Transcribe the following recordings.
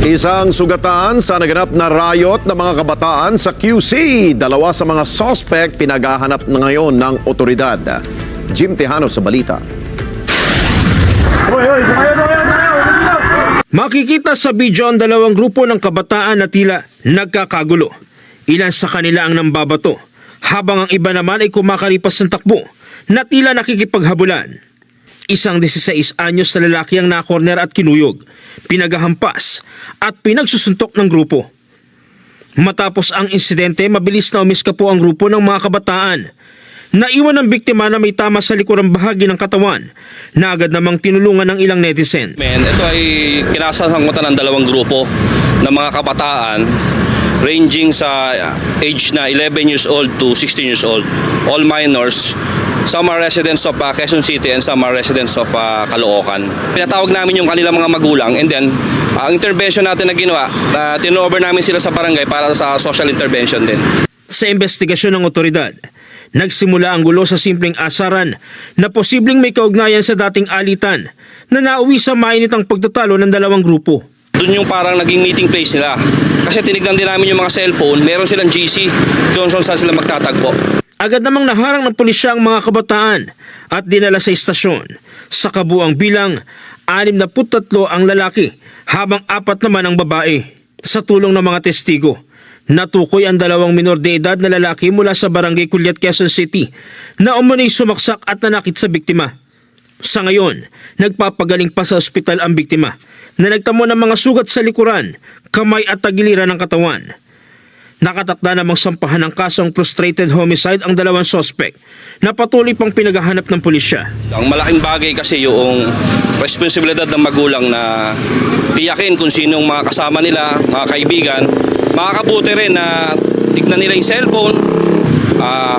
Isang sugatan sa naganap na riot ng mga kabataan sa QC. Dalawa sa mga suspect pinaghahanap na ngayon ng otoridad. Jim Tejano sa balita. Makikita sa video ang dalawang grupo ng kabataan na tila nagkakagulo. Ilan sa kanila ang nambabato, habang ang iba naman ay kumakalipas ng takbo na tila nakikipaghabulan. Isang 16 anyos na lalaki ang nakorner at kinuyog, pinaghahampas at pinagsusuntok ng grupo. Matapos ang insidente, mabilis na umiskapo ang grupo ng mga kabataan. Naiwan ang biktima na may tama sa likurang bahagi ng katawan na agad namang tinulungan ng ilang netizen. Ito ay kinasasangkutan ng dalawang grupo ng mga kabataan ranging sa age na 11 years old to 16 years old. All minors. Some are residents of Quezon City and some are residents of Caloocan. Pinatawag namin yung kanilang mga magulang and then ang intervention natin na ginawa, turnover namin sila sa barangay para sa social intervention din. Sa investigasyon ng otoridad, nagsimula ang gulo sa simpleng asaran na posibleng may kaugnayan sa dating alitan na nauwi sa mainitang pagtatalo ng dalawang grupo. Doon yung parang naging meeting place nila. Kasi tinignan din namin yung mga cellphone, meron silang GC, kung saan sila magtatagpo. Agad namang naharang ng pulisya ang mga kabataan at dinala sa istasyon. Sa kabuang bilang, 63 ang lalaki habang 4 naman ang babae. Sa tulong ng mga testigo, natukoy ang dalawang minor de edad na lalaki mula sa barangay Culiat, Quezon City na umano'y sumaksak at nanakit sa biktima. Sa ngayon, nagpapagaling pa sa ospital ang biktima na nagtamo ng mga sugat sa likuran, kamay at tagiliran ng katawan. Nakatakda namang sampahan ng kasong frustrated homicide ang dalawang suspect na patuloy pang pinaghahanap ng pulisya. Ang malaking bagay kasi yung responsibilidad ng magulang na tiyakin kung sinong mga kasama nila, mga kaibigan. Makakabuti rin na tignan nila yung cellphone,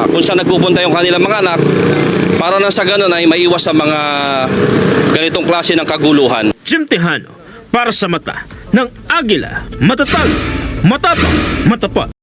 kung saan nagpupunta yung kanilang mga anak, para na sa ganun ay maiwas sa mga ganitong klase ng kaguluhan. Jim Tejano, para sa mata ng Agila, matatag, matatak, matapat.